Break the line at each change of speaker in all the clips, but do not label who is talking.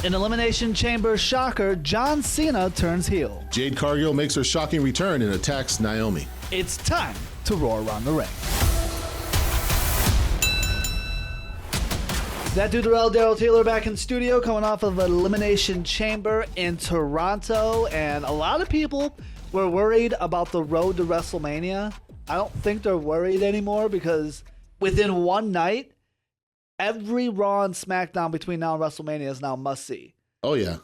An Elimination Chamber shocker, John Cena turns heel.
Jade Cargill makes her shocking return and attacks Naomi.
It's time to roar around the ring. That dude, Daryl Taylor, back in studio, coming off of Elimination Chamber in Toronto, and a lot of people were worried about the road to WrestleMania. I don't think they're worried anymore because within one night, every Raw and SmackDown between now and WrestleMania is now must-see.
Oh, yeah.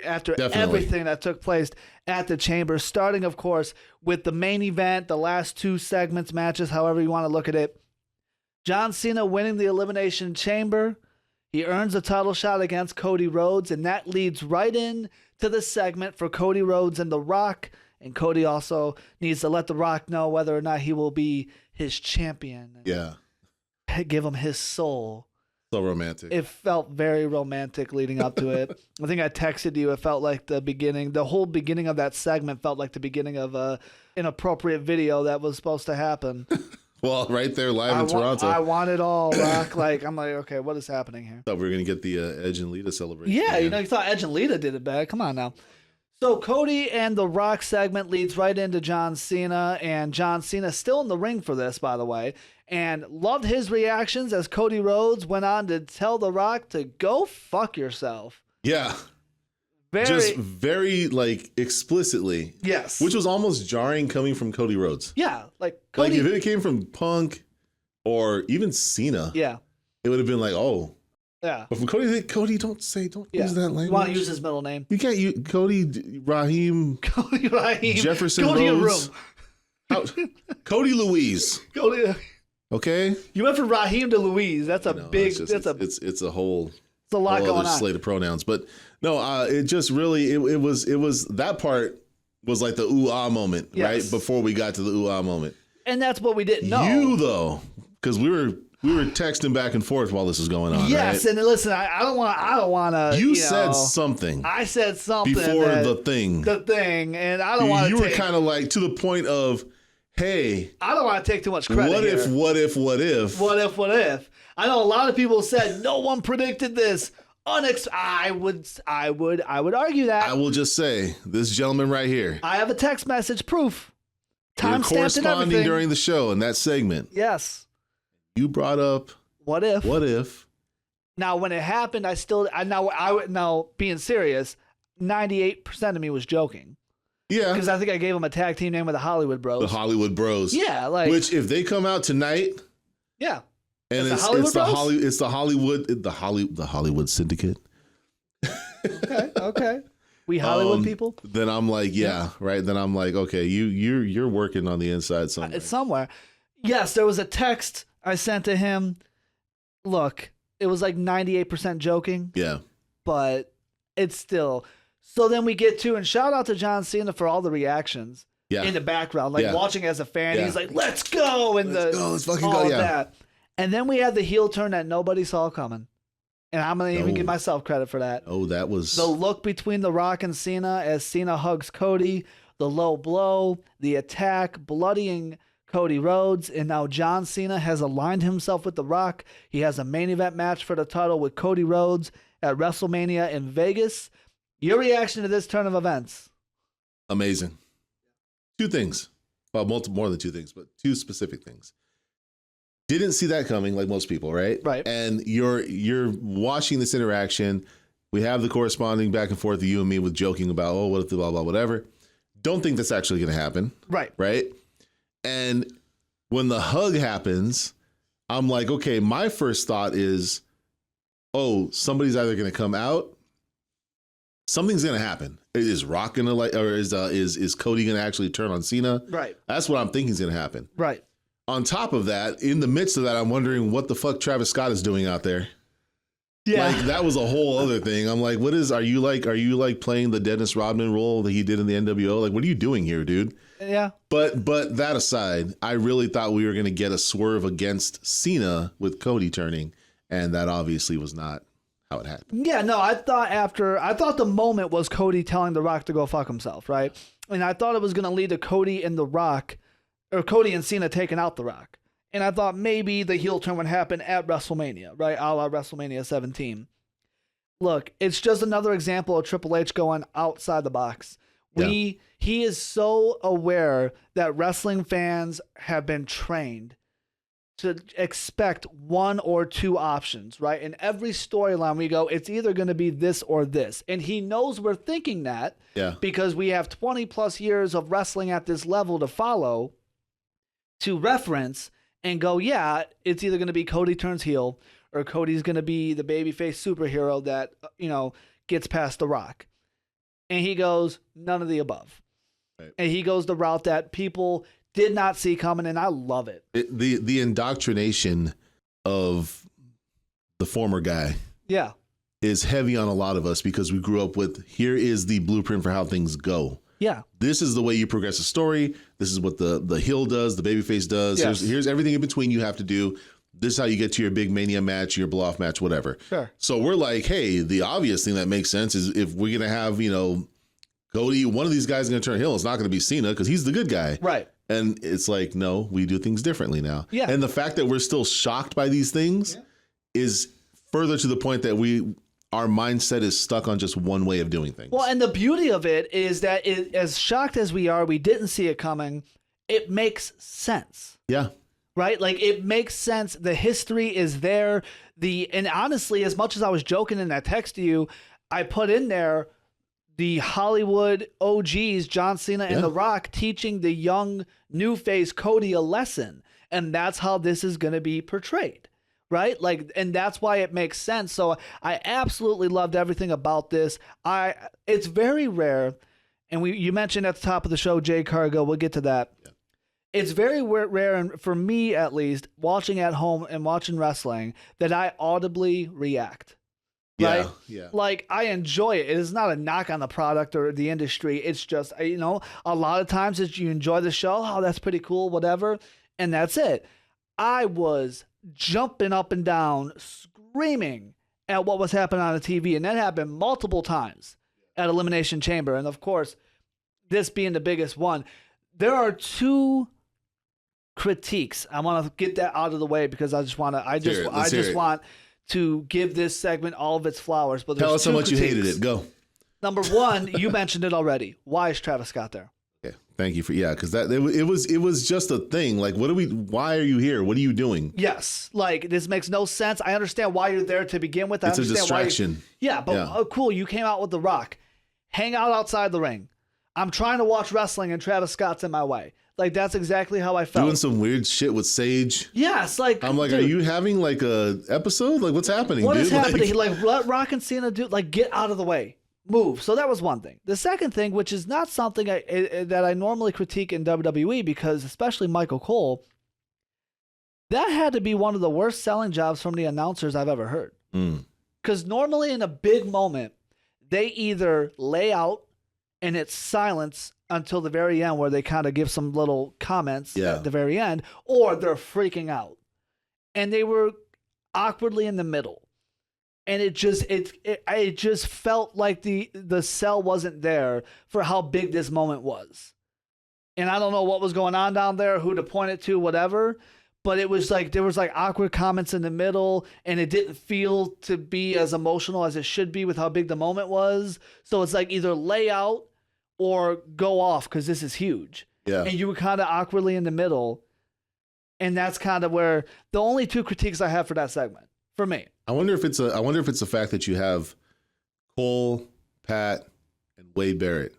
After
Definitely.
everything that took place at the Chamber, starting, of course, with the main event, the last two segments, matches, however you want to look at it. John Cena winning the Elimination Chamber. He earns a title shot against Cody Rhodes, and that leads right in to the segment for Cody Rhodes and The Rock. And Cody also needs to let The Rock know whether or not he will be his champion.
Yeah.
Give him his soul.
So romantic.
It felt very romantic leading up to it. I think I texted you. It felt like the beginning. The whole beginning of that segment felt like the beginning of a inappropriate video that was supposed to happen.
Well, right there live in Toronto.
I want it all, Rock. I'm like, okay, what is happening here?
Thought we were going to get the Edge and Lita celebration.
Yeah, you thought Edge and Lita did it bad. Come on now. So Cody and The Rock segment leads right into John Cena, and John Cena still in the ring for this, by the way, and loved his reactions as Cody Rhodes went on to tell The Rock to go fuck yourself.
Yeah. Just very, explicitly.
Yes.
Which was almost jarring coming from Cody Rhodes.
Yeah. Cody,
if it came from Punk or even Cena,
yeah,
it would have been like, oh.
Yeah.
But from Cody, don't use that language.
You want to use his middle name?
You can't use Cody Raheem.
Cody Raheem.
Jefferson
Cody
Rhodes. Cody Louise.
Cody.
Okay.
You went from Raheem to Louise. That's a big.
It's a whole.
It's a lot going on.
Slate of pronouns, but no, it just really it was that part was like the ooh ah moment,
yes,
right before we got to the ooh ah moment.
And that's what we didn't know.
You though, because we were texting back and forth while this was going on.
Yes,
right?
And listen, I don't want to.
You said something.
I said something
before the thing.
The thing, and I don't want to.
You were kind of like to the point of, hey,
I don't want to take too much credit.
What if?
What if? I know a lot of people said no one predicted this. I would argue that.
I will just say this gentleman right here.
I have a text message proof. Time stamped and everything.
Corresponding during the show in that segment.
Yes.
You brought up
what if?
What if?
Now, when it happened, now being serious, 98% of me was joking.
Yeah,
because I think I gave them a tag team name with the Hollywood Bros.
The Hollywood Bros.
Yeah,
which if they come out tonight,
yeah,
and it's the Hollywood Syndicate.
Okay. We Hollywood people.
Then I'm like, yeah, right. Then I'm like, okay, you're working on the inside somewhere.
It's somewhere. Yes, there was a text I sent to him. Look, it was like 98% joking.
Yeah, but
it's still. So then we get to, and shout out to John Cena for all the reactions in the background, watching as a fan. He's like, let's go. And
let's fucking go. Yeah.
That. And then we had the heel turn that nobody saw coming. And I'm going to even give myself credit for that.
Oh, that was...
The look between The Rock and Cena as Cena hugs Cody, the low blow, the attack, bloodying Cody Rhodes, and now John Cena has aligned himself with The Rock. He has a main event match for the title with Cody Rhodes at WrestleMania in Vegas. Your reaction to this turn of events?
Amazing. Two things. Well, more than two things, but two specific things. Didn't see that coming, like most people, right?
Right.
And you're watching this interaction. We have the corresponding back and forth, you and me, with joking about, oh, what if the blah, blah, whatever. Don't think that's actually going to happen.
Right.
Right? And when the hug happens, I'm like, okay, my first thought is, oh, somebody's either going to come out, something's going to happen. Is Rock going to or is Cody going to actually turn on Cena?
Right.
That's what I'm thinking is going to happen.
Right.
On top of that, in the midst of that, I'm wondering what the fuck Travis Scott is doing out there.
Yeah.
That was a whole other thing. I'm like, are you playing the Dennis Rodman role that he did in the NWO? What are you doing here, dude?
Yeah.
But that aside, I really thought we were going to get a swerve against Cena with Cody turning, and that obviously was not how it happened.
Yeah, no, I thought the moment was Cody telling The Rock to go fuck himself, right? And I thought it was going to lead to Cody and The Rock, or Cody and Cena taking out The Rock. And I thought maybe the heel turn would happen at WrestleMania, right? A la WrestleMania 17. Look, it's just another example of Triple H going outside the box. He is so aware that wrestling fans have been trained to expect one or two options, right? In every storyline we go, it's either going to be this or this. And he knows we're thinking that because we have 20 plus years of wrestling at this level to follow, to reference and go, yeah, it's either going to be Cody turns heel or Cody's going to be the babyface superhero that, gets past The Rock. And he goes, none of the above. Right. And he goes the route that people did not see coming, and I love it.
The indoctrination of the former guy is heavy on a lot of us because we grew up with, here is the blueprint for how things go.
Yeah.
This is the way you progress a story. This is what the heel does, the babyface does. Yes. Here's everything in between you have to do. This is how you get to your big Mania match, your blow-off match, whatever.
Sure.
So we're like, hey, the obvious thing that makes sense is if we're going to have, Cody, one of these guys is going to turn heel. It's not going to be Cena because he's the good guy.
Right.
And it's like, no, we do things differently now.
Yeah.
And the fact that we're still shocked by these things is further to the point that our mindset is stuck on just one way of doing things.
Well, and the beauty of it is that as shocked as we are, we didn't see it coming. It makes sense.
Yeah.
Right? Like, it makes sense. The history is there. And honestly, as much as I was joking in that text to you, I put in there the Hollywood OGs, John Cena and The Rock, teaching the young new face Cody a lesson. And that's how this is going to be portrayed. Right? Like, and that's why it makes sense. So I absolutely loved everything about this. It's very rare. And you mentioned at the top of the show, Jade Cargill. We'll get to that. Yeah. It's very rare, and for me at least, watching at home and watching wrestling, that I audibly react. Right?
Yeah.
Like, I enjoy it. It is not a knock on the product or the industry. It's just, a lot of times you enjoy the show. Oh, that's pretty cool, whatever. And that's it. I was jumping up and down, screaming at what was happening on the TV. And that happened multiple times at Elimination Chamber. And of course, this being the biggest one. There are two critiques. I want to get that out of the way because I just want to give this segment all of its flowers. But
tell us how much
critiques.
You hated it. Go.
Number one, you mentioned it already. Why is Travis Scott there?
Yeah, thank you for because it was just a thing. Like, why are you here? What are you doing?
Yes, like, this makes no sense. I understand why you're there to begin with.
It's a distraction.
Oh, cool. You came out with The Rock. Hang out outside the ring. I'm trying to watch wrestling and Travis Scott's in my way. Like, that's exactly how I felt.
Doing some weird shit with Sage.
Yes, like,
I'm like, dude, are you having like a episode? Like, what's happening?
What is happening? Like, let Rock and Cena do, like, get out of the way. Move. So that was one thing. The second thing, which is not something that I normally critique in WWE, because especially Michael Cole, that had to be one of the worst selling jobs from the announcers I've ever heard. Because normally in a big moment, they either lay out and it's silence until the very end where they kind of give some little comments at the very end, or they're freaking out. And they were awkwardly in the middle. And it just felt like the sell wasn't there for how big this moment was. And I don't know what was going on down there, who to point it to, whatever. But it was like, there was like awkward comments in the middle, and it didn't feel to be as emotional as it should be with how big the moment was. So it's like either lay out or go off, because this is huge. Yeah. And you were kind of awkwardly in the middle. And that's kind of where the only two critiques I have for that segment, for me.
I wonder if it's the fact that you have Cole, Pat, and Wade Barrett,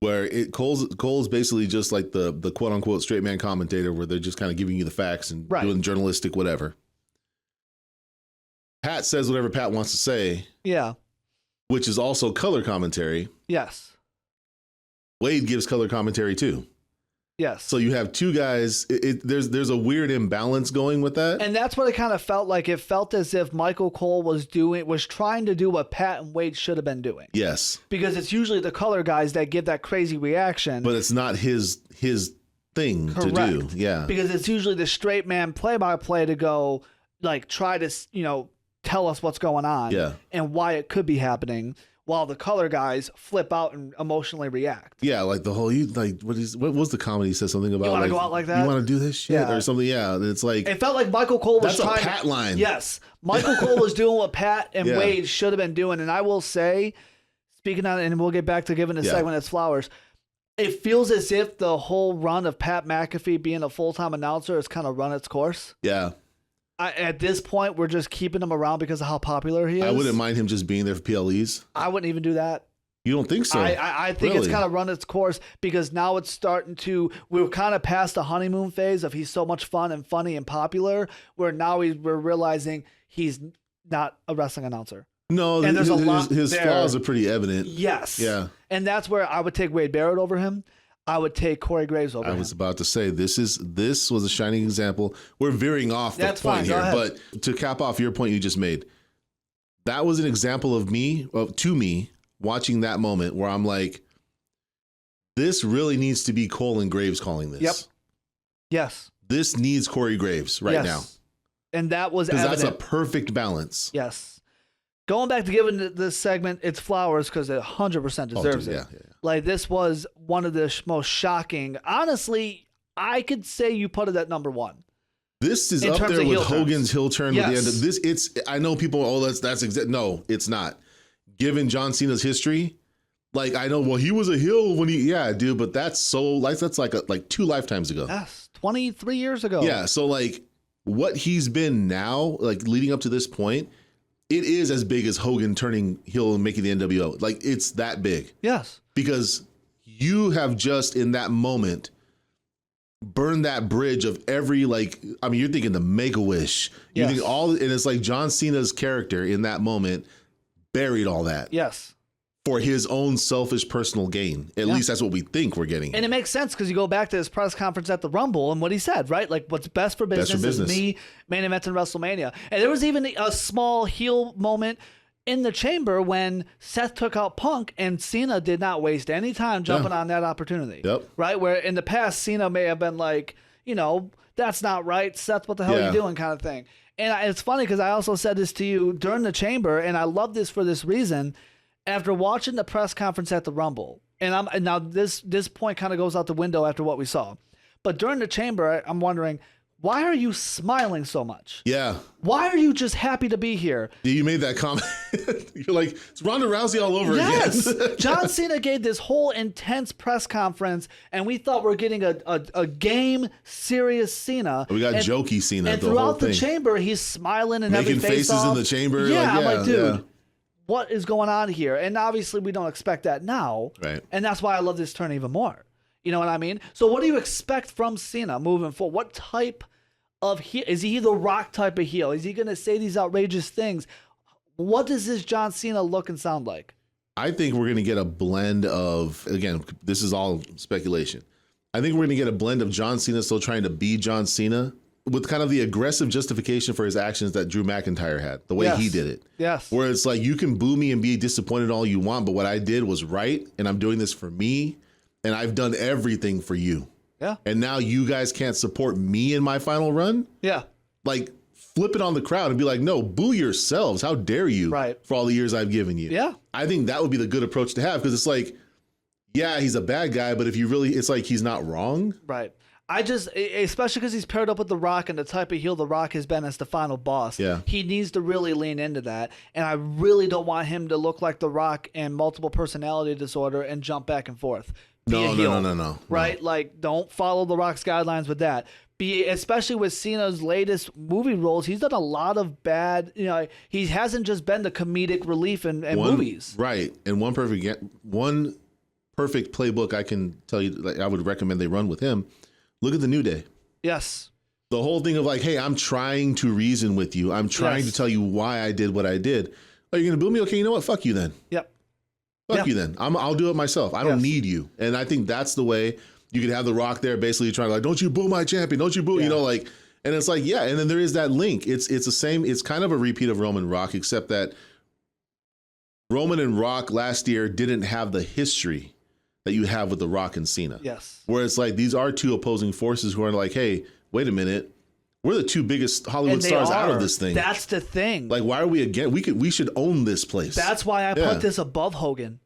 where Cole's basically just like the quote unquote straight man commentator, where they're just kind of giving you the facts and doing journalistic whatever. Pat says whatever Pat wants to say. Yeah. Which is also color commentary. Yes. Wade gives color commentary too. Yes. So you have two guys. There's a weird imbalance going with that.
And that's what it kind of felt like. It felt as if Michael Cole was trying to do what Pat and Wade should have been doing. Yes. Because it's usually the color guys that give that crazy reaction.
But it's not his thing to do. Yeah.
Because it's usually the straight man play-by-play to go, like, try to, tell us what's going on and why it could be happening. while the color guys flip out and emotionally react.
Yeah, like the whole what was the comedy? He said something about
You want to go out like that?
You want to do this shit or something? Yeah, it's like
it felt like Michael Cole was
that's
trying.
a Pat line.
Yes, Michael Cole was doing what Pat and Wade should have been doing, and I will say, speaking on it, and we'll get back to giving the segment its flowers. It feels as if the whole run of Pat McAfee being a full-time announcer has kind of run its course.
Yeah.
At this point, we're just keeping him around because of how popular he is.
I wouldn't mind him just being there for PLEs.
I wouldn't even do that.
You don't think so?
I think it's kind of run its course because now it's starting to, we're kind of past the honeymoon phase of he's so much fun and funny and popular, where now we're realizing he's not a wrestling announcer.
No,
and
his flaws are pretty evident.
Yes.
Yeah.
And that's where I would take Wade Barrett over him. I would take Corey Graves over him.
I was about to say, this was a shining example. We're veering off the point here, but to cap off your point you just made, that was an example of to me, watching that moment where I'm like, this really needs to be Cole and Graves calling this.
Yep. Yes.
This needs Corey Graves now.
And that was evident.
That's a perfect balance.
Yes. Going back to giving this segment its flowers because it 100% deserves it.
Yeah.
Like, this was one of the most shocking. Honestly, I could say you put it at number one.
This is up there with Hogan's heel turn with the end of this. It's, I know people, that's exact. No, it's not. Given John Cena's history, like, I know, well, he was a heel when dude, but that's like 2 lifetimes ago.
Yes, 23 years ago.
Yeah, so like what he's been now, like leading up to this point, it is as big as Hogan turning heel and making the NWO. Like, it's that big. Yes. Because you have just in that moment burned that bridge of every, like, I mean, you're thinking the Make-A-Wish. You think and it's like John Cena's character in that moment buried all that. Yes. For his own selfish personal gain. At least that's what we think we're getting.
And it makes sense because you go back to his press conference at the Rumble and what he said, right? Like, what's best for business is me main eventing WrestleMania. And there was even a small heel moment in the chamber when Seth took out Punk and Cena did not waste any time jumping on that opportunity. Yep. Right? Where in the past, Cena may have been like, that's not right. Seth, what the hell are you doing kind of thing. And it's funny because I also said this to you during the chamber, and I love this for this reason. After watching the press conference at the Rumble, and now this point kind of goes out the window after what we saw, but during the chamber, I'm wondering, why are you smiling so much? Yeah. Why are you just happy to be here?
Yeah, you made that comment. You're like, it's Ronda Rousey all over again.
Yes. John Cena gave this whole intense press conference, and we thought we were getting a game serious Cena.
We got jokey Cena.
And throughout the chamber, he's smiling and
making faces in the chamber.
Yeah, I'm like, dude. Yeah. What is going on here? And obviously we don't expect that now. Right. And that's why I love this turn even more. You know what I mean? So what do you expect from Cena moving forward? What type of heel? Is he the Rock type of heel? Is he going to say these outrageous things? What does this John Cena look and sound like?
I think we're going to get a blend of, again, this is all speculation. I think we're going to get a blend of John Cena still trying to be John Cena, with kind of the aggressive justification for his actions that Drew McIntyre had, the way he did it. Yes. Where it's like, you can boo me and be disappointed all you want, but what I did was right, and I'm doing this for me, and I've done everything for you. Yeah. And now you guys can't support me in my final run? Yeah. Like, flip it on the crowd and be like, no, boo yourselves. How dare you for all the years I've given you? Yeah. I think that would be the good approach to have, because it's like, yeah, he's a bad guy, but if you really, it's like he's not wrong. Right.
Especially because he's paired up with The Rock and the type of heel The Rock has been as the final boss. Yeah. He needs to really lean into that. And I really don't want him to look like The Rock and multiple personality disorder and jump back and forth. No. Right? Like, don't follow The Rock's guidelines with that. Especially with Cena's latest movie roles, he's done a lot of bad, he hasn't just been the comedic relief in movies.
Right. And one perfect playbook I can tell you, like, I would recommend they run with him. Look at the New Day. Yes. The whole thing of like, hey, I'm trying to reason with you. I'm trying to tell you why I did what I did. Are you going to boo me? Okay, you know what? Fuck you then. Yep. Fuck you then. I'll do it myself. I don't need you. And I think that's the way you could have The Rock there basically trying to like, don't you boo my champion. Don't you boo, and it's like, yeah. And then there is that link. It's the same. It's kind of a repeat of Roman Rock, except that Roman and Rock last year didn't have the history that you have with The Rock and Cena. Yes. Where it's like, these are two opposing forces who are like, hey, wait a minute. We're the two biggest Hollywood
And they
stars out
are.
of this thing.
That's the thing.
Like, why are we again? We should own this place.
That's why I put this above Hogan.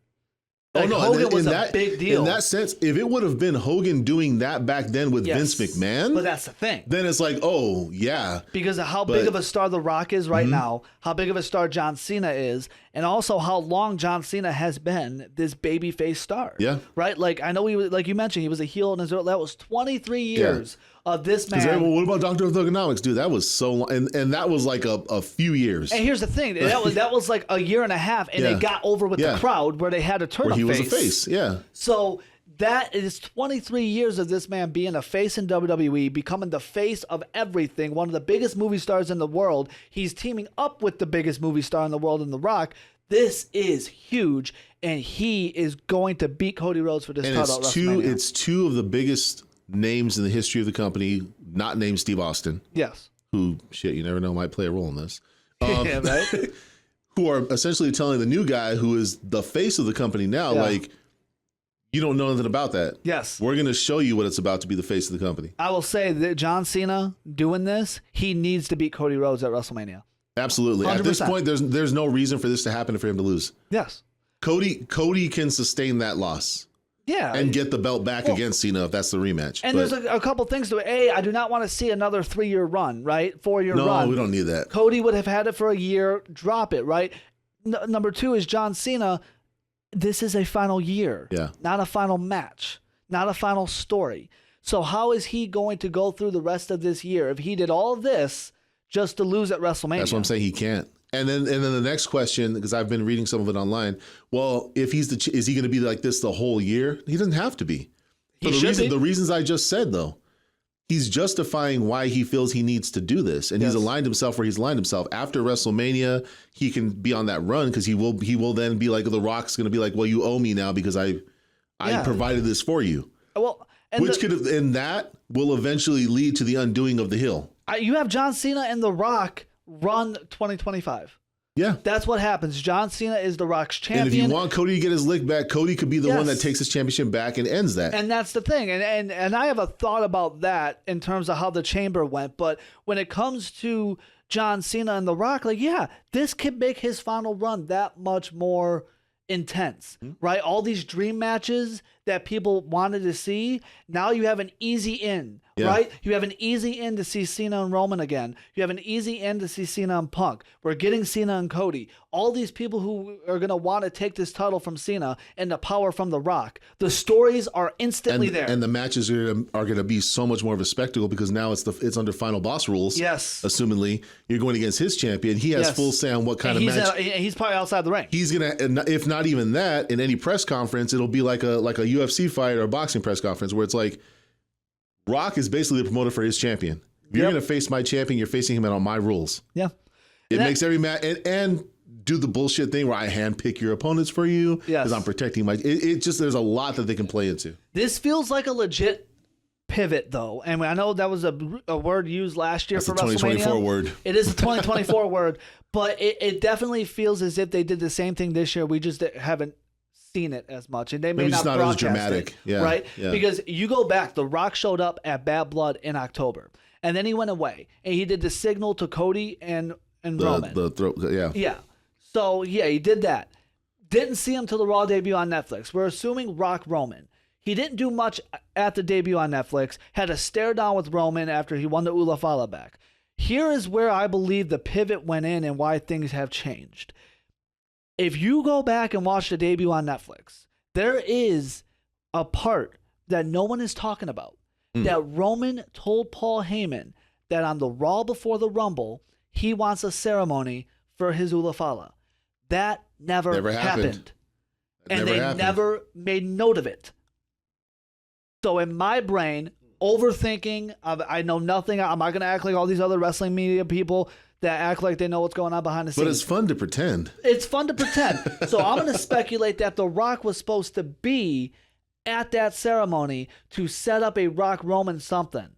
Oh,
Like,
no,
Hogan was a big deal.
In that sense, if it would have been Hogan doing that back then with Vince McMahon,
but that's the thing.
then it's like, oh, yeah.
Because of how big of a star The Rock is right now, how big of a star John Cena is, and also how long John Cena has been this babyface star.
Yeah.
Right? Like, I know he was, like you mentioned, he was a heel in his early, that was 23 years of this man.
Well, what about Doctor of Thugonomics, dude? That was so long. And that was like a few years.
And here's the thing, that was like a year and a half, and they got over with the crowd where they had to turn
where
a
he
face.
was a face, yeah.
So that is 23 years of this man being a face in WWE, becoming the face of everything, one of the biggest movie stars in the world. He's teaming up with the biggest movie star in the world in The Rock. This is huge, and he is going to beat Cody Rhodes for this title at WrestleMania.
It's two of the biggest names in the history of the company, not named Steve Austin.
Yes.
Who, shit, you never know, might play a role in this.
Yeah, right?
Who are essentially telling the new guy who is the face of the company now, like, you don't know anything about that.
Yes.
We're going to show you what it's about to be the face of the company.
I will say that John Cena doing this, he needs to beat Cody Rhodes at WrestleMania.
Absolutely. 100%. At this point, there's no reason for this to happen for him to lose.
Yes.
Cody can sustain that loss.
Yeah.
And get the belt back against Cena if that's the rematch.
And there's a couple things to it. I do not want to see another 3-year run, right? 4-year run.
No, we don't need that.
Cody would have had it for a year, drop it, right? Number 2 is John Cena. This is a final year, not a final match, not a final story. So how is he going to go through the rest of this year if he did all of this just to lose at WrestleMania?
That's what I'm saying. He can't. And then the next question, because I've been reading some of it online. Well, if is he going to be like this the whole year? He doesn't have to be. For the reasons I just said, though, he's justifying why he feels he needs to do this, and he's aligned himself where he's aligned himself. After WrestleMania, he can be on that run because he will then be like, The Rock's going to be like, well, you owe me now because I provided this for you.
Well,
and that will eventually lead to the undoing of the heel.
You have John Cena and The Rock run 2025.
Yeah.
That's what happens. John Cena is The Rock's champion.
And if you want Cody to get his lick back, Cody could be the one that takes his championship back and ends that.
And that's the thing. And I have a thought about that in terms of how the chamber went. But when it comes to John Cena and The Rock, like, this could make his final run that much more intense, right? All these dream matches that people wanted to see, now you have an easy in, right? You have an easy in to see Cena and Roman again. You have an easy in to see Cena and Punk. We're getting Cena and Cody. All these people who are going to want to take this title from Cena and the power from The Rock. The stories are instantly there.
And the matches are going to be so much more of a spectacle because now it's under final boss rules.
Yes.
Assumingly, you're going against his champion. He has full say on what kind of match.
He's probably outside the ring.
He's going to, if not even that, in any press conference, it'll be like a UFC fight or a boxing press conference where it's like, Rock is basically the promoter for his champion. If you're going to face my champion, you're facing him on my rules.
Yeah.
It makes every match, and do the bullshit thing where I handpick your opponents for you because I'm protecting my. It just, there's a lot that they can play into.
This feels like a legit pivot, though, and I know that was a word used last year for WrestleMania.
2024 word.
It is a 2024 word, but it definitely feels as if they did the same thing this year. We just haven't seen it as much, and they may not broadcast
as dramatic.
it, right? Yeah. Because you go back, The Rock showed up at Bad Blood in October, and then he went away, and he did the signal to Cody and Roman. Yeah. So he did that. Didn't see him till the Raw debut on Netflix. We're assuming Rock Roman. He didn't do much at the debut on Netflix. Had a stare down with Roman after he won the Ula Fala back. Here is where I believe the pivot went in and why things have changed. If you go back and watch the debut on Netflix, there is a part that no one is talking about. That Roman told Paul Heyman that on the Raw before the Rumble, he wants a ceremony for his Ula Fala. That never happened. And they never made note of it. So in my brain, overthinking, I know nothing. I'm not going to act like all these other wrestling media people that act like they know what's going on behind the scenes.
But it's fun to pretend.
It's fun to pretend. So I'm going to speculate that The Rock was supposed to be at that ceremony to set up a Rock Roman something.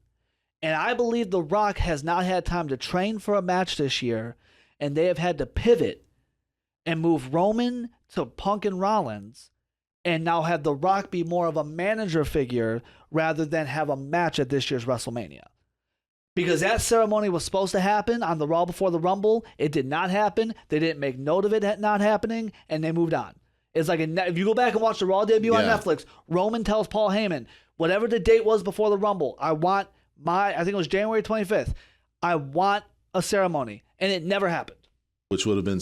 And I believe The Rock has not had time to train for a match this year, and they have had to pivot and move Roman to Punk and Rollins, and now have The Rock be more of a manager figure rather than have a match at this year's WrestleMania. Because that ceremony was supposed to happen on the Raw before the Rumble. It did not happen. They didn't make note of it not happening, and they moved on. It's like if you go back and watch the Raw debut on Netflix, Roman tells Paul Heyman, whatever the date was before the Rumble, I think it was January 25th, I want a ceremony. And it never happened. Which
would have been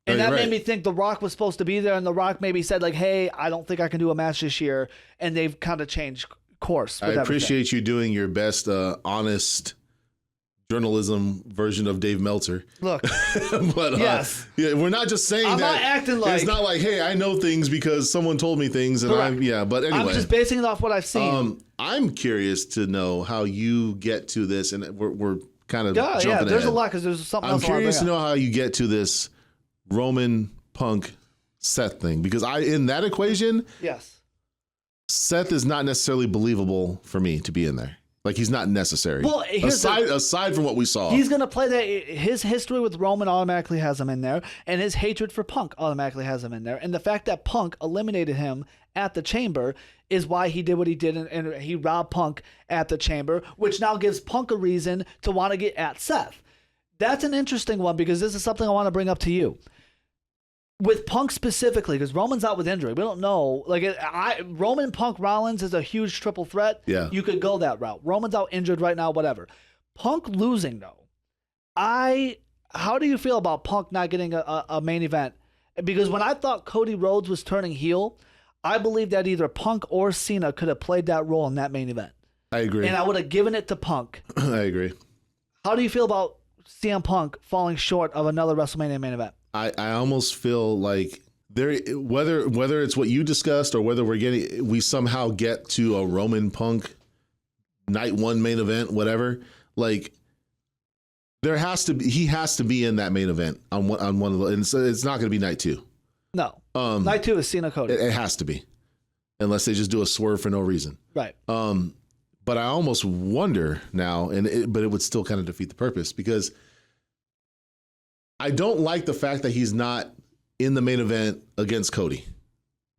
And that made me think The Rock was supposed to be there, and The Rock maybe said, like, hey, I don't think I can do a match this year, and they've kind of changed course.
I appreciate you doing your best honest journalism version of Dave Meltzer.
Look,
but
yes,
we're not just saying
I'm
that.
not acting like
it's not like, hey, I know things because someone told me things, and but anyway,
I'm just basing it off what I've seen.
I'm curious to know how you get to this, and we're kind of jumping ahead.
There's a lot because there's something else.
I'm curious to know how you get to this Roman Punk Seth thing, because in that equation,
yes,
Seth is not necessarily believable for me to be in there. Like, he's not necessary.
Well,
aside from what we saw,
he's gonna play that. His history with Roman automatically has him in there, and his hatred for Punk automatically has him in there. And the fact that Punk eliminated him at the Chamber is why he did what he did, and he robbed Punk at the Chamber, which now gives Punk a reason to want to get at Seth. That's an interesting one, because this is something I want to bring up to you. With Punk specifically, because Roman's out with injury. We don't know. Like, Roman, Punk, Rollins is a huge triple threat.
Yeah.
You could go that route. Roman's out injured right now, whatever. Punk losing, though. How do you feel about Punk not getting a main event? Because when I thought Cody Rhodes was turning heel, I believe that either Punk or Cena could have played that role in that main event.
I agree.
And I would have given it to Punk.
I agree.
How do you feel about CM Punk falling short of another WrestleMania main event?
I almost feel like whether it's what you discussed or whether we somehow get to a Roman Punk night one main event, whatever, like he has to be in that main event on one of the, and so it's not going to be night two.
No. Night two is Cena Cody.
It has to be, unless they just do a swerve for no reason.
Right.
But I almost wonder now, but it would still kind of defeat the purpose, because I don't like the fact that he's not in the main event against Cody.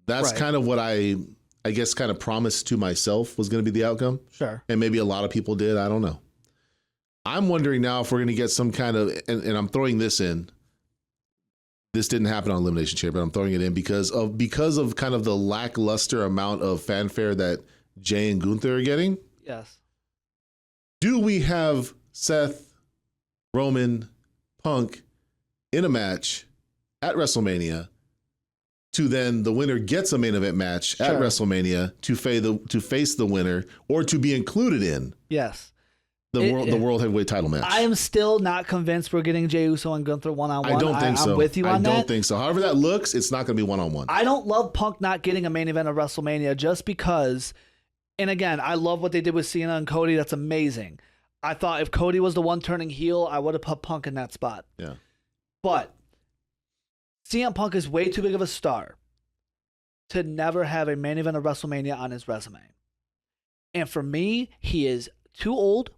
That's kind of what I guess kind of promised to myself was going to be the outcome.
Sure.
And maybe a lot of people did. I don't know. I'm wondering now if we're going to get some kind of, and I'm throwing this in. This didn't happen on Elimination Chamber, but I'm throwing it in because of kind of the lackluster amount of fanfare that Jay and Gunther are getting.
Yes.
Do we have Seth, Roman, Punk in a match at WrestleMania to then the winner gets a main event match at WrestleMania to face the winner, or to be included in the world heavyweight title match?
I am still not convinced we're getting Jey Uso and Gunther one-on-one.
I don't think so.
I'm with you on that.
I don't think so. However that looks, it's not going to be one-on-one.
I don't love Punk not getting a main event of WrestleMania just because, and again, I love what they did with Cena and Cody. That's amazing. I thought if Cody was the one turning heel, I would have put Punk in that spot.
Yeah.
But CM Punk is way too big of a star to never have a main event of WrestleMania on his resume. And for me, he is too old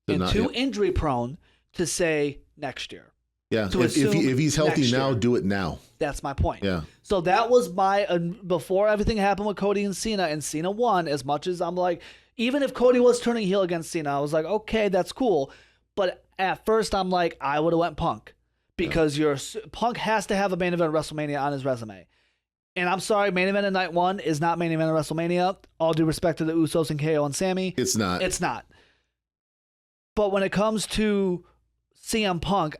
and too injury prone to say next year.
Yeah, if he's healthy now, do it now.
That's my point.
Yeah.
So that was my, before everything happened with Cody and Cena won, as much as I'm like, even if Cody was turning heel against Cena, I was like, okay, that's cool. But at first I'm like, I would have went Punk. Because Punk has to have a main event of WrestleMania on his resume. And I'm sorry, main event of night one is not main event of WrestleMania. All due respect to the Usos and KO and Sammy.
It's not.
It's not. But when it comes to CM Punk,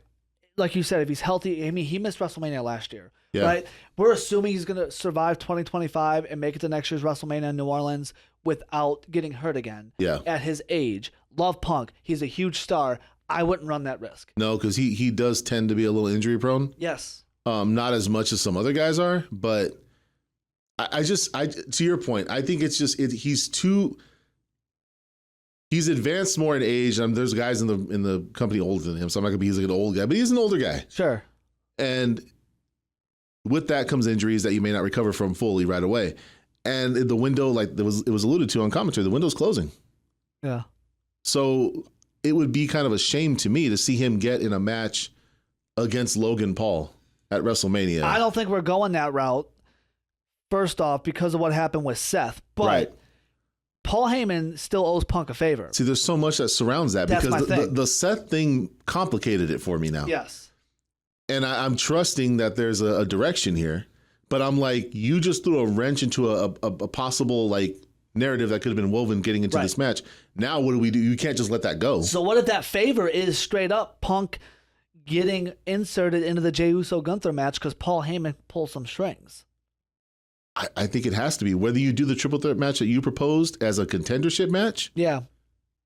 like you said, if he's healthy, I mean, he missed WrestleMania last year. Yeah. Right? We're assuming he's going to survive 2025 and make it to next year's WrestleMania in New Orleans without getting hurt again.
Yeah.
At his age. Love Punk. He's a huge star. I wouldn't run that risk.
No, because he does tend to be a little injury prone.
Yes.
Not as much as some other guys are, but I to your point, I think it's just he's advanced more in age. There's guys in the company older than him, so I'm not gonna be he's like an old guy, but he's an older guy.
Sure.
And with that comes injuries that you may not recover from fully right away. And the window, like it was alluded to on commentary, the window's closing.
Yeah.
So it would be kind of a shame to me to see him get in a match against Logan Paul at WrestleMania.
I don't think we're going that route, first off, because of what happened with Seth. But Paul Heyman still owes Punk a favor.
See, there's so much that surrounds that
That's
because
my thing.
the Seth thing complicated it for me now.
Yes.
And I'm trusting that there's a direction here, but I'm like, you just threw a wrench into a possible like narrative that could have been woven getting into this match. Now what do we do? You can't just let that go.
So what if that favor is straight up Punk getting inserted into the Jey Uso Gunther match because Paul Heyman pulls some strings?
I think it has to be. Whether you do the triple threat match that you proposed as a contendership match,
Yeah.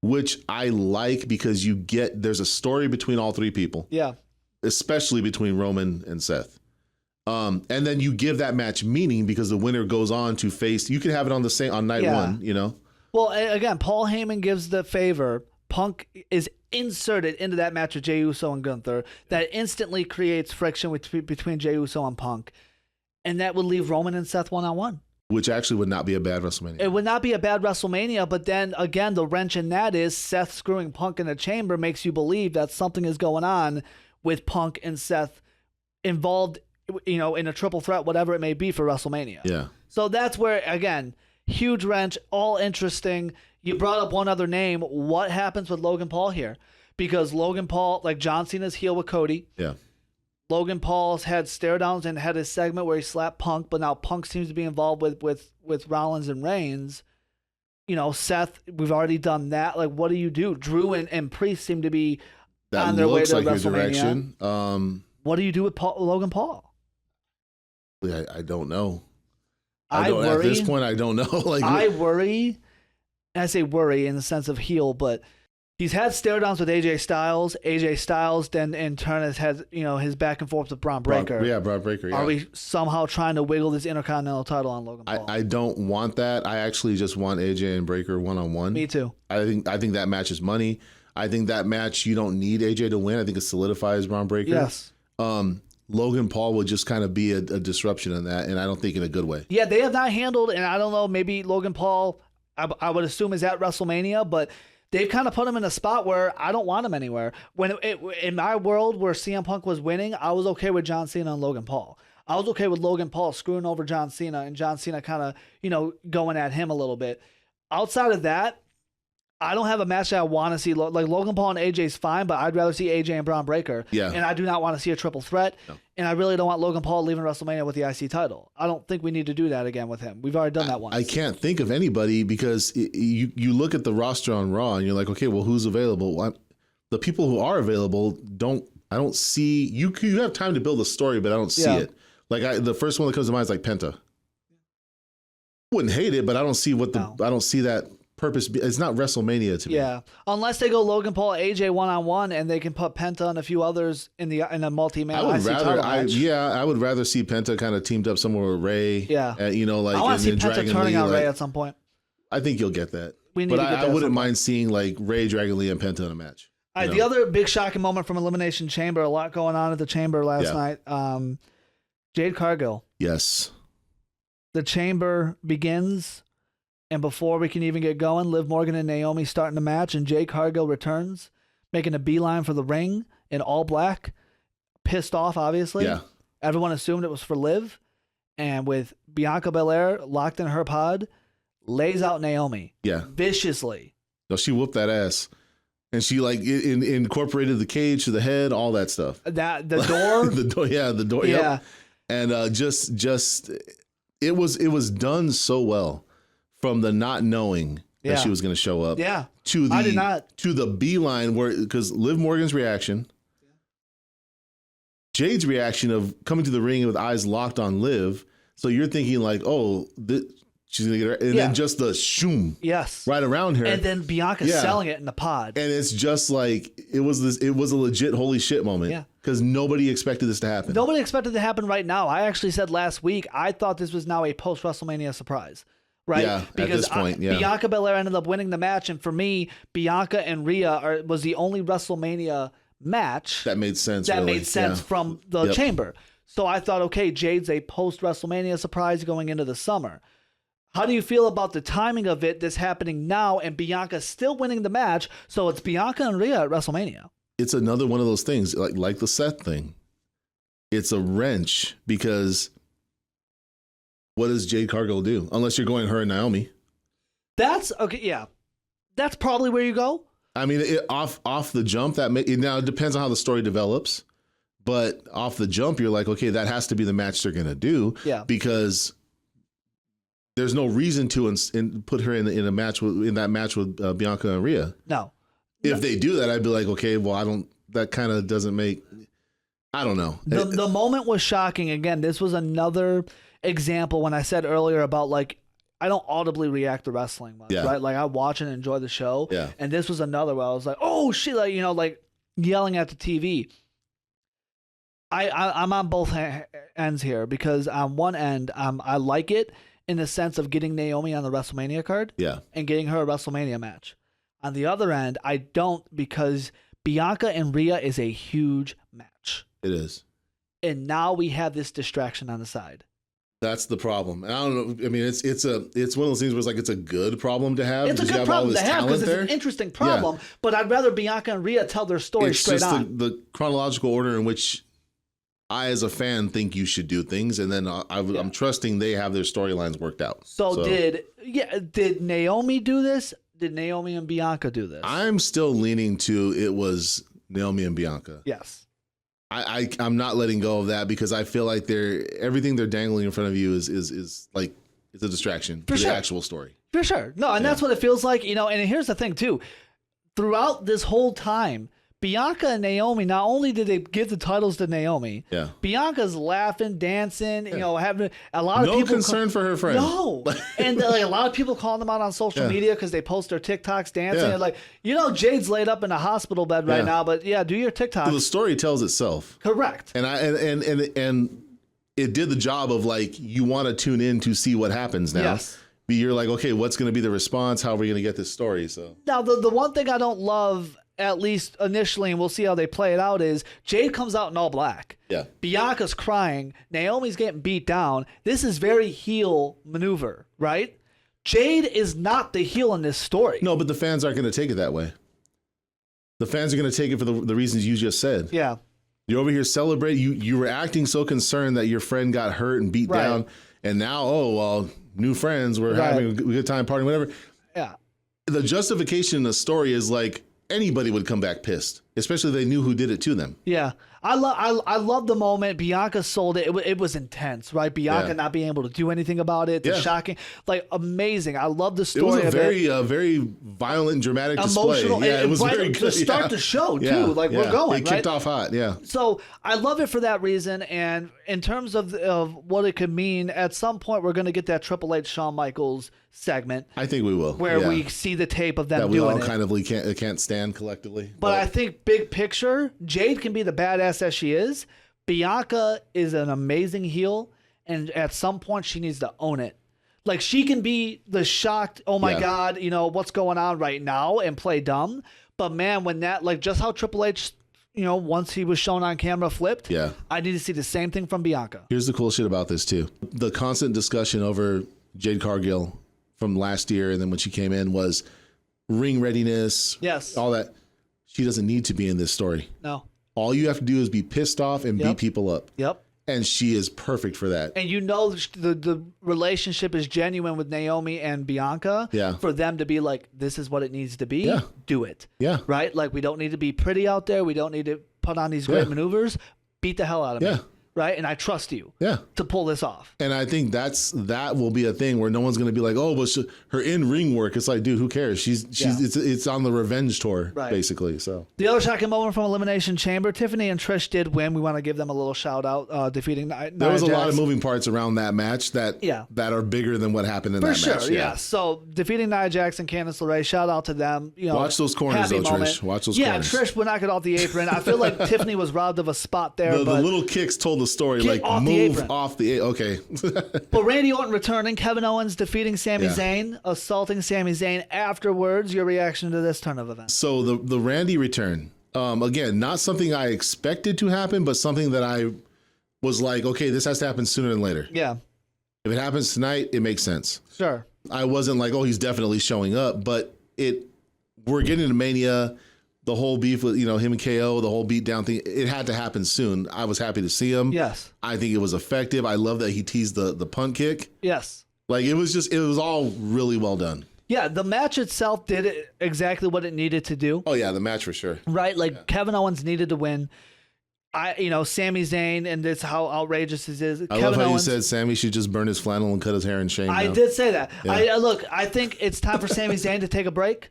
which I like because there's a story between all three people,
Yeah.
especially between Roman and Seth. And then you give that match meaning because the winner goes on to face. You could have it on night one, you know.
Well, again, Paul Heyman gives the favor. Punk is inserted into that match with Jey Uso and Gunther. That instantly creates friction between Jey Uso and Punk. And that would leave Roman and Seth one-on-one.
Which actually would not be a bad WrestleMania.
It would not be a bad WrestleMania, but then, again, the wrench in that is Seth screwing Punk in the chamber makes you believe that something is going on with Punk and Seth involved, in a triple threat, whatever it may be for WrestleMania.
Yeah.
So that's where, again, huge wrench, all interesting. You brought up one other name. What happens with Logan Paul here? Because Logan Paul, like John Cena's heel with Cody.
Yeah.
Logan Paul's had stare downs and had a segment where he slapped Punk, but now Punk seems to be involved with Rollins and Reigns. Seth, we've already done that. Like, what do you do? Drew and Priest seem to be on their way to
like
WrestleMania.
Your direction.
What do you do with Logan Paul?
I don't know.
I worry.
At this point, I don't know.
I worry. And I say worry in the sense of heel, but he's had stare downs with AJ Styles. AJ Styles then in turn has had his back and forth with Braun Breaker.
Braun Breaker. Yeah.
Are we somehow trying to wiggle this Intercontinental title on Logan Paul?
I don't want that. I actually just want AJ and Breaker one-on-one.
Me too.
I think that match is money. I think that match you don't need AJ to win. I think it solidifies Braun Breaker.
Yes.
Logan Paul would just kind of be a disruption in that, and I don't think in a good way.
Yeah, they have not handled, and I don't know, maybe Logan Paul, I would assume is at WrestleMania, but they've kind of put him in a spot where I don't want him anywhere. In my world where CM Punk was winning, I was okay with John Cena and Logan Paul. I was okay with Logan Paul screwing over John Cena and John Cena kind of, going at him a little bit. Outside of that, I don't have a match that I want to see. Like Logan Paul and AJ's fine, but I'd rather see AJ and Braun Breaker.
Yeah.
And I do not want to see a triple threat.
No.
And I really don't want Logan Paul leaving WrestleMania with the IC title. I don't think we need to do that again with him. We've already done that once.
I can't think of anybody because you look at the roster on Raw and you're like, okay, well, who's available? The people who are available I don't see you have time to build a story, but I don't see it. Like the first one that comes to mind is like Penta. Wouldn't hate it, but I don't see I don't see that purpose. It's not WrestleMania to me.
Yeah, unless they go Logan Paul, AJ one-on-one, and they can put Penta and a few others in a multi-man. I
would rather see Penta kind of teamed up somewhere with Ray.
Yeah,
like
I want to see Penta turning on Ray at some point.
I think you'll get that.
I
wouldn't mind seeing like Ray, Dragon Lee, and Penta in a match.
The other big shocking moment from Elimination Chamber, a lot going on at the Chamber last night. Jade Cargill.
Yes.
The Chamber begins. And before we can even get going, Liv Morgan and Naomi starting the match, and Jade Cargill returns, making a beeline for the ring in all black. Pissed off, obviously.
Yeah.
Everyone assumed it was for Liv. And with Bianca Belair locked in her pod, lays out Naomi.
Yeah.
Viciously.
No, she whooped that ass. And she incorporated the cage to the head, all that stuff.
The door?
the door.
Yeah.
Yep. And just it was done so well. From the not knowing that she was going to show up, to the beeline because Liv Morgan's reaction, Jade's reaction of coming to the ring with eyes locked on Liv, so you're thinking like, oh, she's going to get her, and then just the shoom, right around her,
and then Bianca selling it in the pod,
and it's just like it was a legit holy shit moment, because nobody expected this to happen.
Nobody expected it to happen right now. I actually said last week I thought this was now a post WrestleMania surprise. Right?
Yeah,
because
at this point,
Bianca Belair ended up winning the match, and for me, Bianca and Rhea was the only WrestleMania match
that made sense.
From the Chamber. So I thought, okay, Jade's a post WrestleMania surprise going into the summer. How do you feel about the timing of this happening now, and Bianca still winning the match? So it's Bianca and Rhea at WrestleMania.
It's another one of those things, like the Seth thing. It's a wrench because. What does Jade Cargill do? Unless you're going her and Naomi.
That's okay. Yeah, that's probably where you go.
I mean, off the jump, now it depends on how the story develops, but off the jump, you're like, okay, that has to be the match they're gonna do, because there's no reason to put her in that match with Bianca and Rhea.
No,
if they do that, I'd be like, okay, well, that kind of doesn't make. I don't know.
The moment was shocking. Again, this was another example when I said earlier about like. I don't audibly react to wrestling much, right? Like I watch and enjoy the show.
Yeah.
And this was another where I was like, oh shit, like, like yelling at the TV. I'm on both ends here because on one end, I like it in the sense of getting Naomi on the WrestleMania card.
Yeah.
And getting her a WrestleMania match. On the other end, I don't, because Bianca and Rhea is a huge match.
It is.
And now we have this distraction on the side.
That's the problem. I don't know. I mean, it's one of those things where it's like it's a good problem to have.
It's a good problem to have because it's an interesting problem. Yeah. But I'd rather Bianca and Rhea tell their story straight on. It's just
the chronological order in which I, as a fan, think you should do things, and then I'm trusting they have their storylines worked out.
So did Naomi do this? Did Naomi and Bianca do this?
I'm still leaning to it was Naomi and Bianca.
Yes.
I'm not letting go of that because I feel like everything they're dangling in front of you is like it's a distraction to the actual story.
For sure. No, and that's what it feels like, and here's the thing too. Throughout this whole time, Bianca and Naomi, not only did they give the titles to Naomi, Bianca's laughing, dancing, having a lot of people.
No concern for her friend.
No. And like, a lot of people calling them out on social media because they post their TikToks dancing. And like, Jade's laid up in a hospital bed right now, but do your TikToks.
So the story tells itself.
Correct.
And and it did the job of like, you want to tune in to see what happens now.
Yes.
But you're like, okay, what's going to be the response? How are we going to get this story? So
now the one thing I don't love, at least initially, and we'll see how they play it out, is Jade comes out in all black.
Yeah.
Bianca's crying. Naomi's getting beat down. This is very heel maneuver, right? Jade is not the heel in this story.
No, but the fans aren't going to take it that way. The fans are going to take it for the reasons you just said.
Yeah.
You're over here celebrating. You were acting so concerned that your friend got hurt and beat down, and now, new friends, we're having a good time partying, whatever.
Yeah.
The justification in the story is like, anybody would come back pissed, especially if they knew who did it to them.
Yeah. I love the moment. Bianca sold it. It was intense, right? Bianca not being able to do anything about it. The shocking, like amazing. I love the story.
It was a very violent, dramatic
emotional
display. Yeah, it was very good.
To start the show too. Like we're going.
It kicked off hot. Yeah.
So I love it for that reason. And in terms of what it could mean, at some point we're going to get that Triple H Shawn Michaels segment.
I think we will.
Where we see the tape of them
that
doing
we all kind of can't stand collectively.
But I think big picture, Jade can be the badass as she is. Bianca is an amazing heel, and at some point she needs to own it. Like, she can be the shocked, oh my God, what's going on right now, and play dumb. But man, when that, like, just how Triple H, once he was shown on camera flipped, I need to see the same thing from Bianca.
Here's the cool shit about this too. The constant discussion over Jade Cargill from last year and then when she came in was ring readiness, all that. She doesn't need to be in this story.
No.
All you have to do is be pissed off and beat people up.
Yep.
And she is perfect for that.
And the relationship is genuine with Naomi and Bianca.
Yeah.
For them to be like, this is what it needs to be.
Yeah.
Do it.
Yeah.
Right? Like, we don't need to be pretty out there. We don't need to put on these great maneuvers. Beat the hell out of me. Right? And I trust you to pull this off.
And I think that will be a thing where no one's going to be like, oh, but her in-ring work, it's like, dude, who cares? It's on the revenge tour, basically. So
the other shocking moment from Elimination Chamber, Tiffany and Trish did win. We want to give them a little shout out, defeating Nia Jax.
There was a lot of moving parts around that match that are bigger than what happened in that match.
For sure, yeah. So defeating Nia Jax and Candice LeRae, shout out to them.
Watch those corners, though, Trish. Watch those corners.
Yeah, Trish would knock it off the apron. I feel like Tiffany was robbed of a spot there.
The little kicks told the story, like, move off the apron. Okay.
But Randy Orton returning, Kevin Owens defeating Sami Zayn, assaulting Sami Zayn. Afterwards, your reaction to this turn of events?
So the Randy return, again, not something I expected to happen, but something that I was like, okay, this has to happen sooner than later.
Yeah.
If it happens tonight, it makes sense.
Sure.
I wasn't like, oh, he's definitely showing up, but we're getting to Mania. The whole beef with, him and KO, the whole beatdown thing, it had to happen soon. I was happy to see him.
Yes.
I think it was effective. I love that he teased the punt kick.
Yes.
Like, it was all really well done.
Yeah, the match itself did exactly what it needed to do.
Oh, yeah, the match for sure.
Right? Like, Kevin Owens needed to win. Sami Zayn, and that's how outrageous this is.
I love how you said Sami should just burn his flannel and cut his hair in shame.
I did say that. Yeah. I think it's time for Sami Zayn to take a break.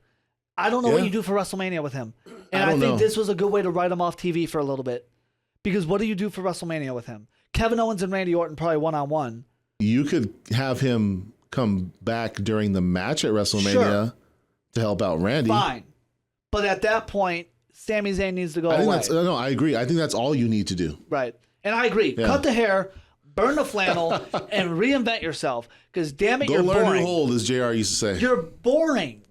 I don't know what you do for WrestleMania with him. And I think this was a good way to write him off TV for a little bit. Because what do you do for WrestleMania with him? Kevin Owens and Randy Orton probably one-on-one.
You could have him come back during the match at WrestleMania to help out Randy.
Fine. But at that point, Sami Zayn needs to go away.
No, I agree. I think that's all you need to do.
Right. And I agree. Yeah. Cut the hair, burn the flannel, and reinvent yourself. Because damn it, you're boring.
Go learn to hold, as JR used to say.
You're boring.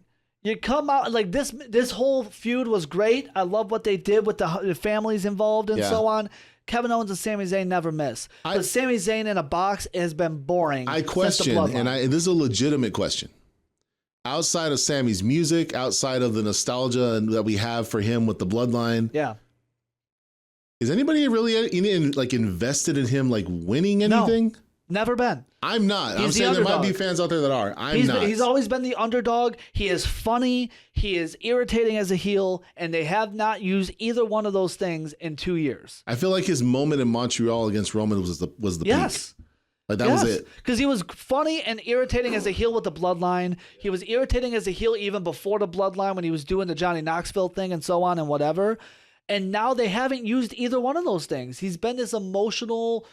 You come out like this whole feud was great. I love what they did with the families involved and so on. Kevin Owens and Sami Zayn never miss. But Sami Zayn in a box has been boring.
I question, and this is a legitimate question. Outside of Sami's music, outside of the nostalgia that we have for him with the bloodline, is anybody really invested in him winning anything?
No, never been.
I'm not. I'm saying there might be fans out there that are. I'm not.
He's always been the underdog. He is funny. He is irritating as a heel, and they have not used either one of those things in 2 years.
I feel like his moment in Montreal against Roman was the peak. That was it.
Because he was funny and irritating as a heel with the bloodline. He was irritating as a heel even before the bloodline when he was doing the Johnny Knoxville thing and so on and whatever. And now they haven't used either one of those things. He's been this emotional,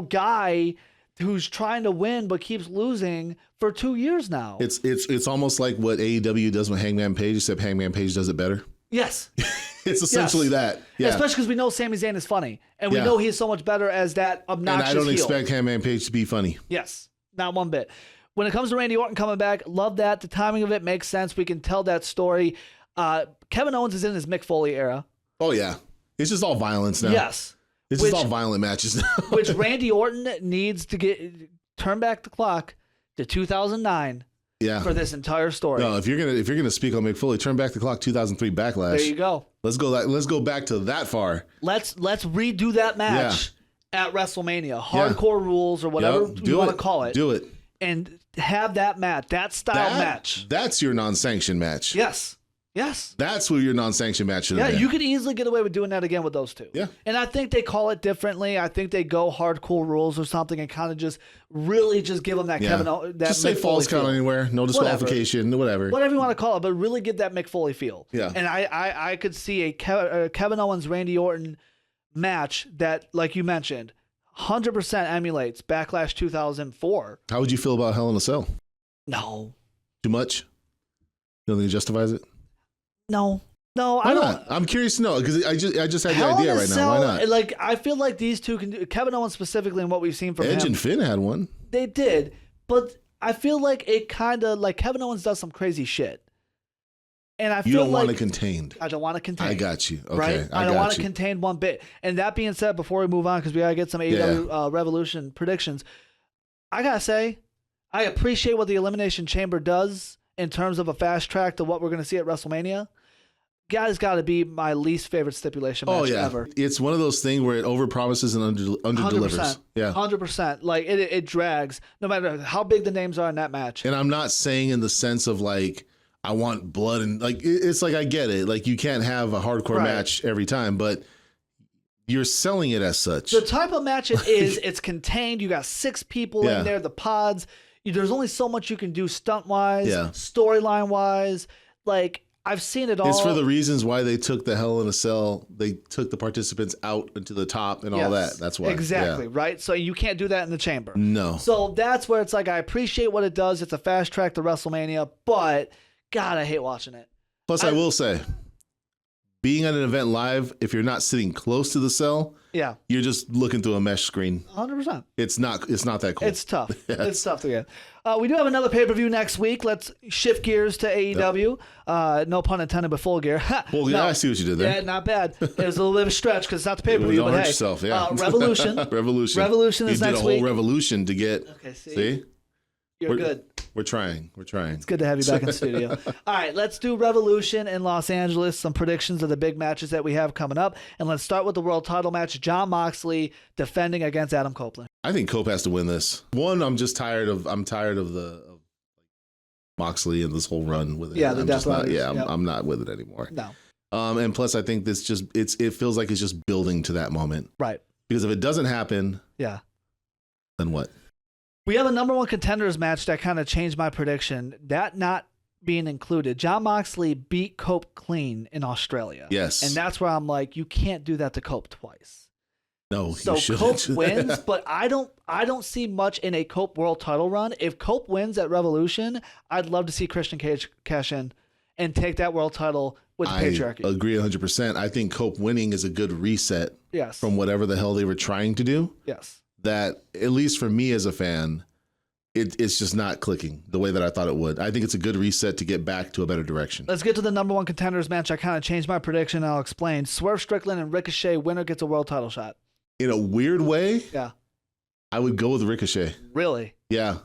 guy who's trying to win but keeps losing for 2 years now.
It's almost like what AEW does with Hangman Page, except Hangman Page does it better.
Yes.
It's essentially that. Yeah.
Especially because we know Sami Zayn is funny. And we know he's so much better as that obnoxious heel.
And I don't expect Hangman Page to be funny.
Yes. Not one bit. When it comes to Randy Orton coming back, love that. The timing of it makes sense. We can tell that story. Kevin Owens is in his Mick Foley era.
Oh, yeah. It's just all violence now.
Yes.
It's just all violent matches now.
Which Randy Orton needs to turn back the clock to 2009 for this entire story.
No, if you're gonna speak on Mick Foley, turn back the clock 2003 Backlash.
There you go.
Let's go back to that far.
Let's redo that match at WrestleMania. Hardcore rules or whatever you want to call it.
Do it.
And have that match, that style match.
That's your non-sanctioned match.
Yes.
That's what your non-sanctioned match should have been.
You could easily get away with doing that again with those two.
Yeah.
And I think they call it differently. I think they go hardcore rules or something and kind of just really just give them that Kevin. That
just say falls count anywhere, no disqualification, whatever
you want to call it, but really give that Mick Foley feel.
Yeah.
And I could see a Kevin Owens Randy Orton match that, like you mentioned, 100% emulates Backlash 2004.
How would you feel about Hell in a Cell?
No.
Too much? You don't think it justifies it?
No,
why
I don't.
Not? I'm curious to know because I just had the idea right now. Why not?
I feel like these two can do Kevin Owens specifically in what we've seen from
Edge
him.
and Finn had one.
They did, but I feel like it kind of like Kevin Owens does some crazy shit, and I feel
you don't want it contained.
I don't want it contained.
I got you. Okay,
right? I don't want it contained one bit. And that being said, before we move on, because we gotta get some AEW Revolution predictions, I gotta say, I appreciate what the Elimination Chamber does in terms of a fast track to what we're gonna see at WrestleMania. Guys, got to be my least favorite stipulation match ever.
It's one of those things where it overpromises and underdelivers.
100%. Like it drags, no matter how big the names are in that match.
And I'm not saying in the sense of I want blood and it's I get it. Like you can't have a hardcore match every time, but you're selling it as such.
The type of match it is, it's contained. You got 6 people in there, the pods. There's only so much you can do stunt wise, storyline wise. I've seen it all.
It's for the reasons why they took the Hell in a Cell. They took the participants out into the top and all that. That's why.
Exactly, right? So you can't do that in the chamber.
No.
So that's where it's I appreciate what it does. It's a fast track to WrestleMania, but God, I hate watching it.
Plus, I will say, being at an event live, if you're not sitting close to the cell, you're just looking through a mesh screen.
100%.
It's not that cool.
It's tough. It's tough to get. We do have another pay-per-view next week. Let's shift gears to AEW. No pun intended, but full gear.
Well, I see what you did there.
Yeah, not bad. It was a little bit of a stretch because it's not the pay-per-view.
Don't hurt yourself,
Revolution.
Revolution
is next week.
You did a whole revolution to get.
Okay, see? You're good.
We're trying.
It's good to have you back in the studio. All right, let's do Revolution in Los Angeles, some predictions of the big matches that we have coming up. And let's start with the world title match, Jon Moxley defending against Adam Copeland.
I think Cope has to win this. One, I'm tired of Moxley and this whole run with it.
Yeah, the
I'm
Death
just not.
Riders,
Yeah,
yep.
I'm not with it anymore.
No.
And plus, I think this just it feels like it's just building to that moment.
Right.
Because if it doesn't happen,
Yeah.
then what?
We have a number one contenders match that kind of changed my prediction. That not being included. Jon Moxley beat Cope clean in Australia.
Yes.
And that's where I'm like, you can't do that to Cope twice.
No,
So
you shouldn't.
Cope wins, but I don't see much in a Cope world title run. If Cope wins at Revolution, I'd love to see Christian Cage cash in and take that world title with the patriarchy.
I agree 100%. I think Cope winning is a good reset
Yes.
from whatever the hell they were trying to do.
Yes.
That, at least for me as a fan, it's just not clicking the way that I thought it would. I think it's a good reset to get back to a better direction.
Let's get to the number one contenders match. I kind of changed my prediction. I'll explain. Swerve Strickland and Ricochet. Winner gets a world title shot.
In a weird way,
Yeah.
I would go with Ricochet.
Really?
Yeah.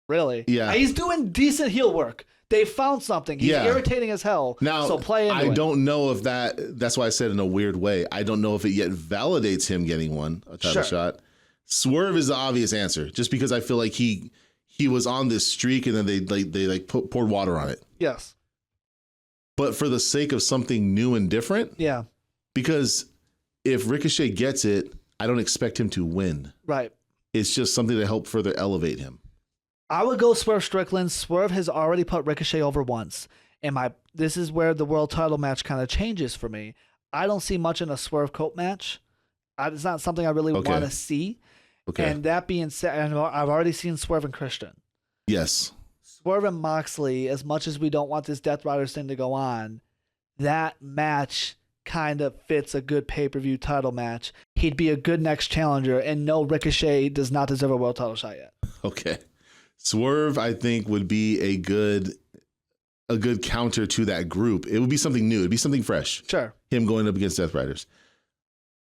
Really?
Yeah.
He's doing decent heel work. They found something. He's irritating as hell.
Now,
so play into
I
it.
don't know if that's why I said in a weird way. I don't know if it yet validates him getting a title shot. Swerve is the obvious answer, just because I feel like he was on this streak and then they poured water on it.
Yes.
But for the sake of something new and different,
Yeah.
because if Ricochet gets it, I don't expect him to win.
Right.
It's just something to help further elevate him.
I would go Swerve Strickland. Swerve has already put Ricochet over once. And this is where the world title match kind of changes for me. I don't see much in a Swerve Cope match. It's not something I really want to see.
Okay.
And that being said, I've already seen Swerve and Christian.
Yes.
Swerve and Moxley, as much as we don't want this Death Riders thing to go on, that match kind of fits a good pay-per-view title match. He'd be a good next challenger, and no, Ricochet does not deserve a world title shot yet.
Okay. Swerve, I think, would be a good counter to that group. It would be something new. It'd be something fresh.
Sure.
Him going up against Death Riders.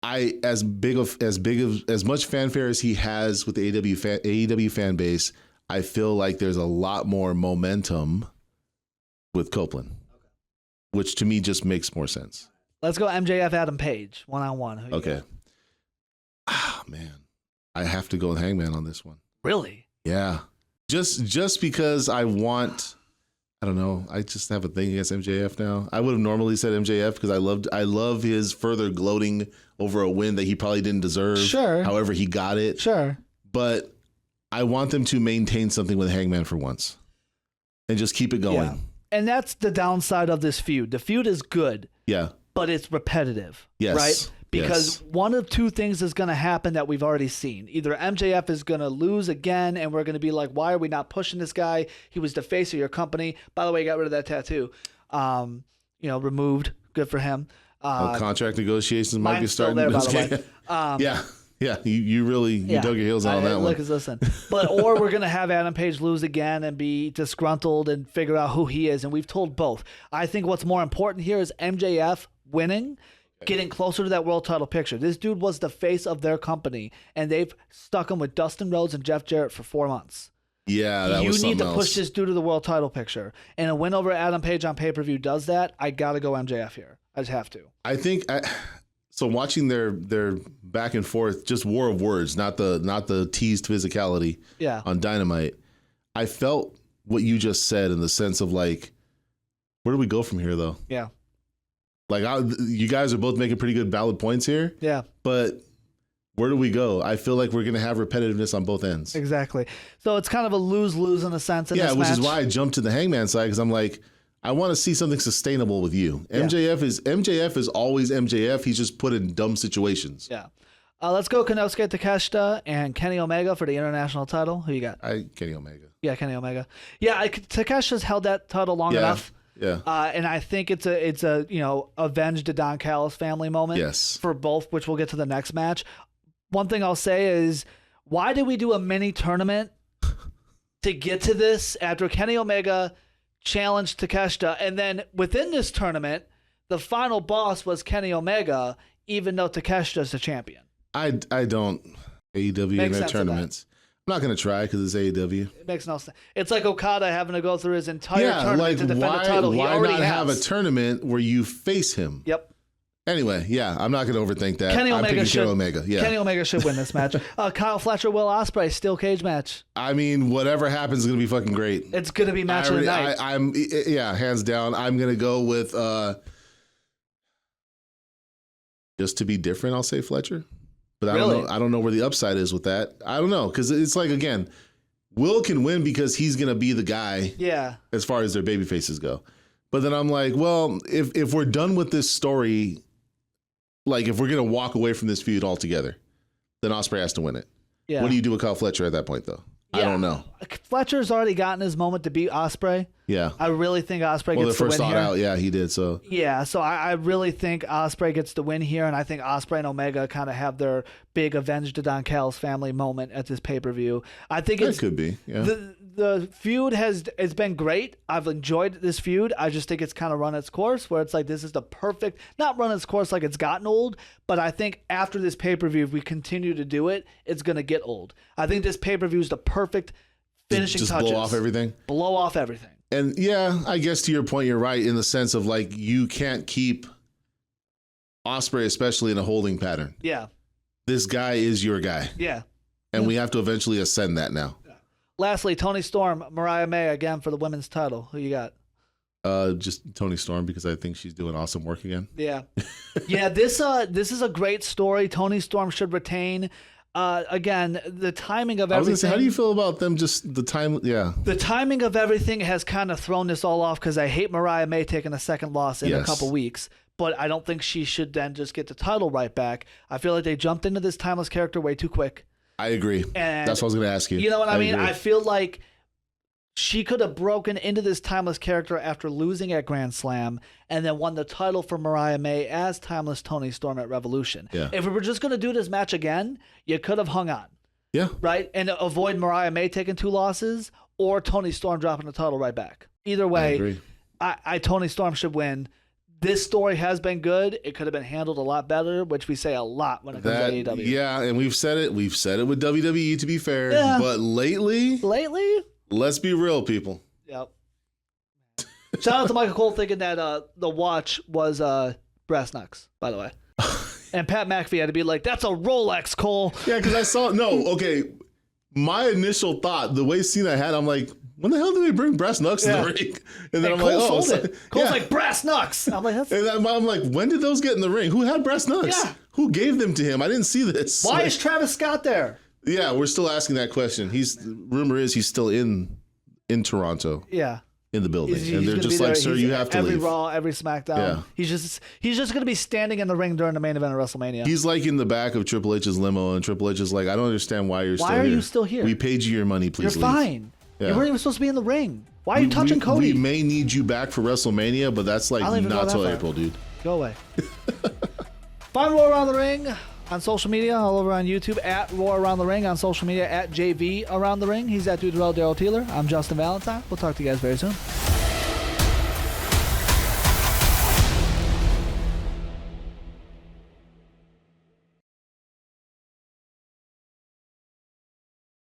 As much fanfare as he has with the AEW fan base, I feel like there's a lot more momentum with Copeland, which to me just makes more sense.
Let's go MJF Adam Page, one-on-one.
Okay. Man. I have to go with Hangman on this one.
Really?
Yeah. Just because I don't know. I just have a thing against MJF now. I would have normally said MJF because I love his further gloating over a win that he probably didn't deserve.
Sure.
However he got it.
Sure.
But I want them to maintain something with Hangman for once and just keep it going.
Yeah. And that's the downside of this feud. The feud is good.
Yeah.
But it's repetitive.
Yes.
Right? Because one of two things is going to happen that we've already seen. Either MJF is going to lose again, and we're going to be like, why are we not pushing this guy? He was the face of your company. By the way, he got rid of that tattoo. Removed. Good for him.
Contract negotiations might be
still
starting.
there, by the way.
Yeah. You really dug your heels on that one.
Listen. Or we're going to have Adam Page lose again and be disgruntled and figure out who he is. And we've told both. I think what's more important here is MJF winning, getting closer to that world title picture. This dude was the face of their company, and they've stuck him with Dustin Rhodes and Jeff Jarrett for 4 months.
Yeah, that was something
You need to
else.
push this dude to the world title picture. And a win over Adam Page on pay-per-view does that. I got to go MJF here. I just have to.
I think so. Watching their back and forth, just war of words, not the teased physicality.
Yeah.
On Dynamite, I felt what you just said in the sense of like, where do we go from here, though?
Yeah.
Like, you guys are both making pretty good valid points here.
Yeah.
But where do we go? I feel like we're going to have repetitiveness on both ends.
Exactly. So it's kind of a lose-lose in a sense in this
which
match.
is why I jumped to the Hangman side, because I'm like, I want to see something sustainable with you.
Yeah.
MJF is always MJF. He's just put in dumb situations.
Yeah. Let's go Konosuke Takeshita and Kenny Omega for the international title. Who you got?
Kenny Omega.
Yeah, Kenny Omega. Yeah, Takeshia's held that title long enough.
Yeah.
And I think it's a avenge the Don Callis family moment.
Yes.
For both, which we'll get to the next match. One thing I'll say is, why did we do a mini tournament to get to this after Kenny Omega challenged Takeshita, and then within this tournament, the final boss was Kenny Omega, even though Takeshita's the champion.
I don't AEW in their tournaments. I'm not going to try because it's AEW.
It makes no sense. It's like Okada having to go through his entire tournament to defend a title he
why
already
not
has.
have a tournament where you face him?
Yep.
Anyway, yeah, I'm not going to overthink that.
Kenny
I'm
Omega
picking
should,
Kenny Omega. Yeah.
Kenny Omega should win this match. Kyle Fletcher, Will Ospreay, steel cage match.
I mean, whatever happens is going to be fucking great.
It's going to be match of the night.
Yeah, hands down. I'm going to go with, just to be different, I'll say Fletcher. But I don't know where the upside is with that. I don't know, because it's like, again, Will can win because he's going to be the guy as far as their baby faces go. But then I'm like, well, if we're done with this story, like if we're going to walk away from this feud altogether, then Ospreay has to win it. Yeah. What do you do with Kyle Fletcher at that point, though? Yeah. I don't know.
Fletcher's already gotten his moment to beat Ospreay.
Yeah.
I really think Ospreay gets the win here. Well, the
first thought out, yeah, he did. So
yeah, so I really think Ospreay gets the win here, and I think Ospreay and Omega kind of have their big Avenge the Don Callis family moment at this pay-per-view. I think it
could be. Yeah.
The feud it's been great. I've enjoyed this feud. I just think it's kind of run its course, where it's like this is the perfect, not run its course like it's gotten old, but I think after this pay-per-view, if we continue to do it, it's going to get old. I think this pay-per-view is the perfect finishing touches.
Blow off everything?
Blow off everything.
And yeah, I guess to your point, you're right in the sense of like you can't keep Ospreay, especially in a holding pattern.
Yeah.
This guy is your guy.
Yeah.
And we have to eventually ascend that now.
Lastly, Toni Storm, Mariah May again for the women's title. Who you got?
Just Toni Storm because I think she's doing awesome work again.
Yeah. Yeah, this is a great story. Toni Storm should retain. Again, the timing of everything. I was going to say,
how do you feel about them just the time? Yeah.
The timing of everything has kind of thrown this all off because I hate Mariah May taking a second loss in a couple weeks. But I don't think she should then just get the title right back. I feel like they jumped into this timeless character way too quick.
I agree. And that's what I was going to ask you.
You know what I mean? Agree. I feel like she could have broken into this timeless character after losing at Grand Slam and then won the title for Mariah May as timeless Toni Storm at Revolution.
Yeah.
If we were just going to do this match again, you could have hung on.
Yeah.
Right? And avoid Mariah May taking 2 losses or Toni Storm dropping the title right back. Either way, I agree. Toni Storm should win. This story has been good. It could have been handled a lot better, which we say a lot when it comes to AEW.
Yeah, and we've said it with WWE, to be fair. Yeah. But lately, let's be real, people.
Yep. Shout out to Michael Cole thinking that the watch was brass knucks, by the way. And Pat McAfee had to be like, that's a Rolex, Cole.
Yeah, because I saw, my initial thought, the way Cena had, I'm like, when the hell did they bring brass knucks to the ring? And then I'm
Cole Cole's like, brass knucks. I'm like, that's...
And I'm like, when did those get in the ring? Who had brass knucks?
Yeah.
Who gave them to him? I didn't see this.
Why is Travis Scott there?
Yeah, we're still asking that question. Rumor is he's still in Toronto.
Yeah.
In the building. And they're just like, sir, you have to leave.
Every Raw, every SmackDown. Yeah. He's just going to be standing in the ring during the main event of WrestleMania.
He's like in the back of Triple H's limo, and Triple H is like, I don't understand why you're still here.
Why are you still here?
We paid you your money, please
leave. You're fine. Yeah. You weren't even supposed to be in the ring. Why are you touching
We
Cody?
may need you back for WrestleMania, but that's like not till April, dude.
Go away. Find Roar Around the Ring on social media, all over on YouTube, at Roar Around the Ring, on social media, at JV Around the Ring. He's at Dude Daryl Taylor. I'm Justin Valentine. We'll talk to you guys very soon.